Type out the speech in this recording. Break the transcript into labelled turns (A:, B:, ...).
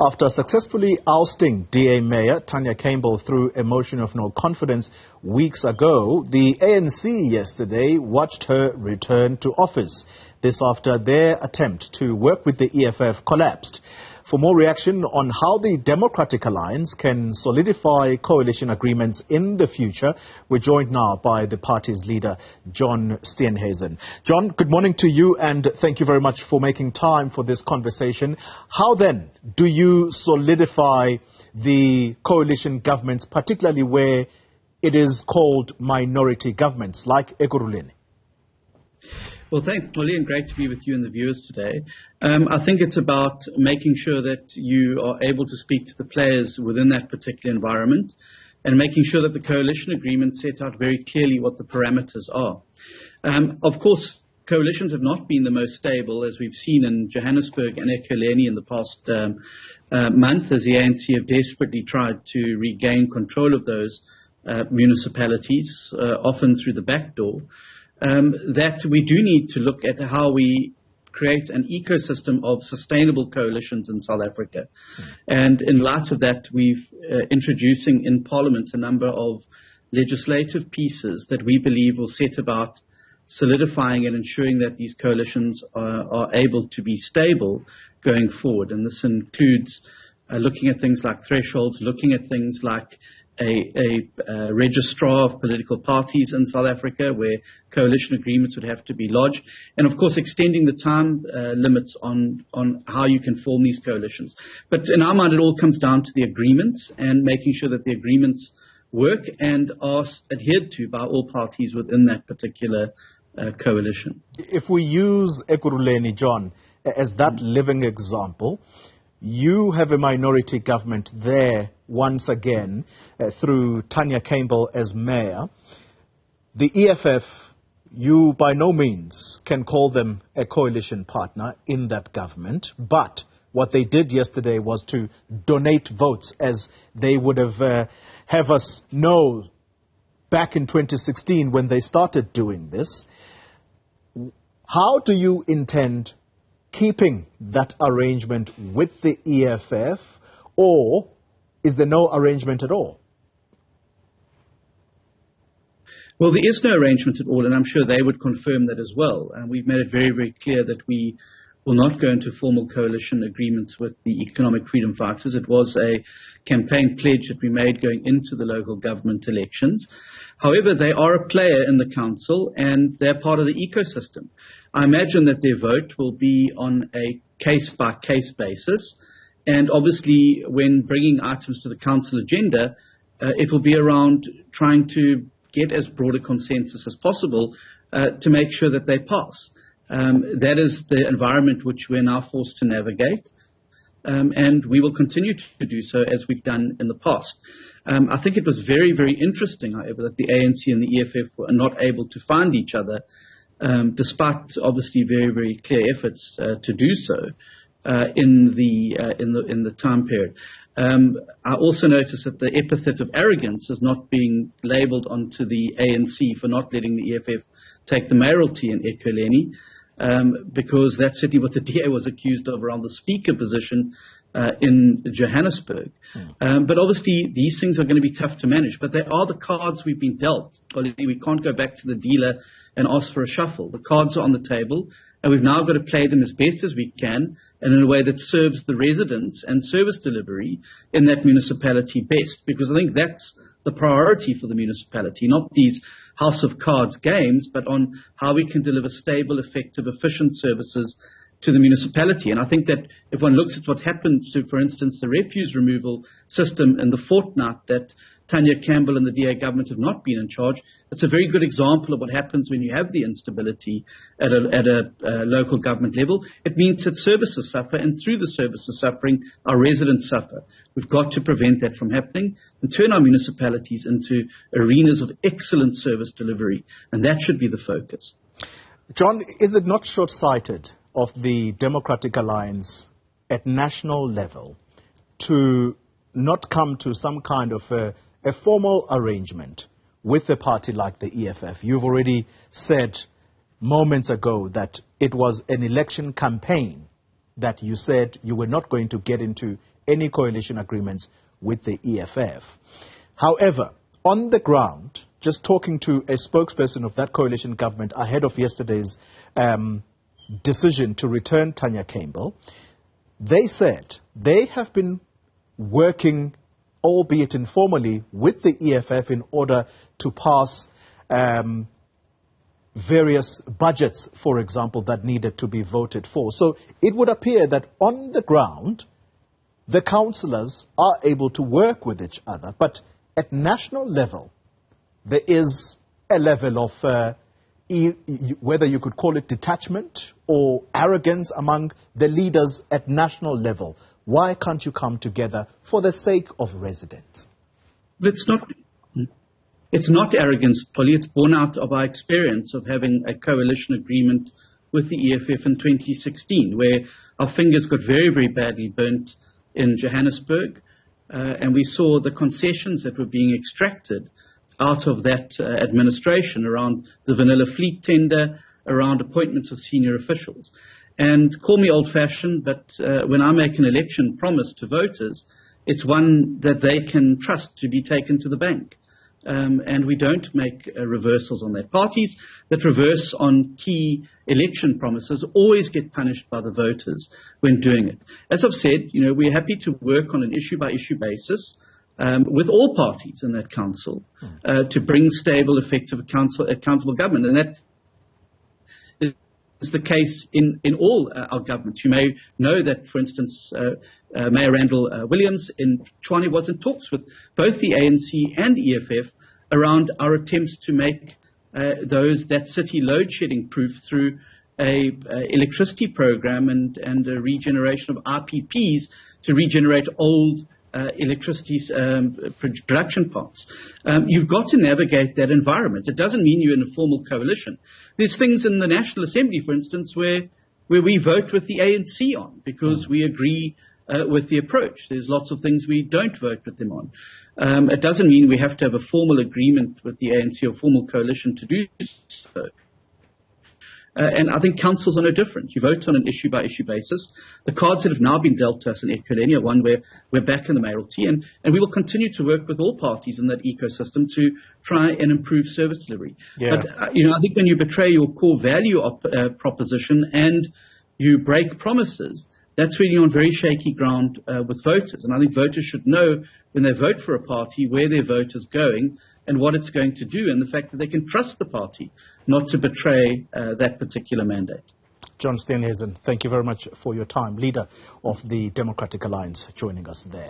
A: After successfully ousting DA Mayor Tania Campbell through a motion of no confidence weeks ago, the ANC yesterday watched her return to office. This after their attempt to work with the EFF collapsed. For more reaction on how the Democratic Alliance can solidify coalition agreements in the future, we're joined now by the party's leader, John Steeenhuisen. John, good morning to you and thank you very much for making time for this conversation. How then do you solidify the coalition governments, particularly where it is called minority governments like Ekurhuleni?
B: Well, thanks, Molly, and great to be with you and the viewers today. I think it's about making sure that you are able to speak to the players within that particular environment and making sure that the coalition agreement set out very clearly what the parameters are. Of course, coalitions have not been the most stable, as we've seen in Johannesburg and Ekurhuleni in the past month, as the ANC have desperately tried to regain control of those municipalities, often through the back door. That we do need to look at how we create an ecosystem of sustainable coalitions in South Africa. And in light of that, we've introducing in Parliament a number of legislative pieces that we believe will set about solidifying and ensuring that these coalitions are able to be stable going forward. And this includes looking at things like thresholds, looking at things like a registrar of political parties in South Africa where coalition agreements would have to be lodged, and of course extending the time limits on how you can form these coalitions. But in our mind, it all comes down to the agreements and making sure that the agreements work and are adhered to by all parties within that particular coalition.
A: If we use Ekurhuleni, John, as that living example, you have a minority government there once again through Tania Campbell as mayor. The EFF, you by no means can call them a coalition partner in that government, but what they did yesterday was to donate votes, as they would have us know back in 2016 when they started doing this. How do you intend keeping that arrangement with the EFF, or is there no arrangement at all?
B: Well, there is no arrangement at all, and I'm sure they would confirm that as well. And we've made it very, very clear that we will not go into formal coalition agreements with the economic freedom fighters. It was a campaign pledge that we made going into the local government elections. However, they are a player in the council and they're part of the ecosystem. I imagine that their vote will be on a case-by-case basis. And obviously, when bringing items to the council agenda, it will be around trying to get as broad a consensus as possible to make sure that they pass. That is the environment which we're now forced to navigate. And we will continue to do so as we've done in the past. I think it was very, very interesting, however, that the ANC and the EFF were not able to find each other, despite obviously very, very clear efforts to do so in the time period. I also noticed that the epithet of arrogance is not being labelled onto the ANC for not letting the EFF take the mayoralty in Ekurhuleni. Because that's certainly what the DA was accused of around the speaker position in Johannesburg. But obviously, these things are going to be tough to manage. But they are the cards we've been dealt. We can't go back to the dealer and ask for a shuffle. The cards are on the table, and we've now got to play them as best as we can and in a way that serves the residents and service delivery in that municipality best. Because I think that's the priority for the municipality, not these house of cards games, but on how we can deliver stable, effective, efficient services to the municipality. And I think that if one looks at what happened to, for instance, the refuse removal system in the fortnight that Tania Campbell and the DA government have not been in charge, it's a very good example of what happens when you have the instability at a local government level. It means that services suffer, and through the services suffering, our residents suffer. We've got to prevent that from happening and turn our municipalities into arenas of excellent service delivery, and that should be the focus.
A: John, is it not short-sighted of the Democratic Alliance at national level to not come to some kind of a formal arrangement with a party like the EFF? You've already said moments ago that it was an election campaign that you said you were not going to get into any coalition agreements with the EFF. However, on the ground, just talking to a spokesperson of that coalition government ahead of yesterday's decision to return Tania Campbell, they said they have been working, albeit informally, with the EFF in order to pass various budgets, for example, that needed to be voted for. So it would appear that on the ground, the councillors are able to work with each other, but at national level, there is a level of, whether you could call it detachment or arrogance among the leaders at national level. Why can't you come together for the sake of residents?
B: It's not arrogance, Polly. It's born out of our experience of having a coalition agreement with the EFF in 2016, where our fingers got very, very badly burnt in Johannesburg, and we saw the concessions that were being extracted out of that administration around the vanilla fleet tender, around appointments of senior officials. And call me old-fashioned, but when I make an election promise to voters, it's one that they can trust to be taken to the bank. And we don't make reversals on that. Parties that reverse on key election promises always get punished by the voters when doing it. As I've said, we're happy to work on an issue-by-issue basis with all parties in that council to bring stable, effective, accountable government. And that is the case in all our governments. You may know that, for instance, Mayor Randall Williams in Tshwane was in talks with both the ANC and EFF around our attempts to make that city load-shedding proof through a electricity program and a regeneration of RPPs to regenerate old electricity production parts. You've got to navigate that environment. It doesn't mean you're in a formal coalition. There's things in the National Assembly, for instance, where we vote with the ANC on because we agree with the approach. There's lots of things we don't vote with them on. It doesn't mean we have to have a formal agreement with the ANC or formal coalition to do so. And I think councils are no different. You vote on an issue-by-issue basis. The cards that have now been dealt to us in Ekurhuleni are one where we're back in the mayoralty, and we will continue to work with all parties in that ecosystem to try and improve service delivery. Yeah. But, I think when you betray your core value proposition and you break promises, that's really on very shaky ground with voters. And I think voters should know when they vote for a party where their vote is going and what it's going to do, and the fact that they can trust the party not to betray that particular mandate.
A: John Steeenhuisen, thank you very much for your time. Leader of the Democratic Alliance, joining us there.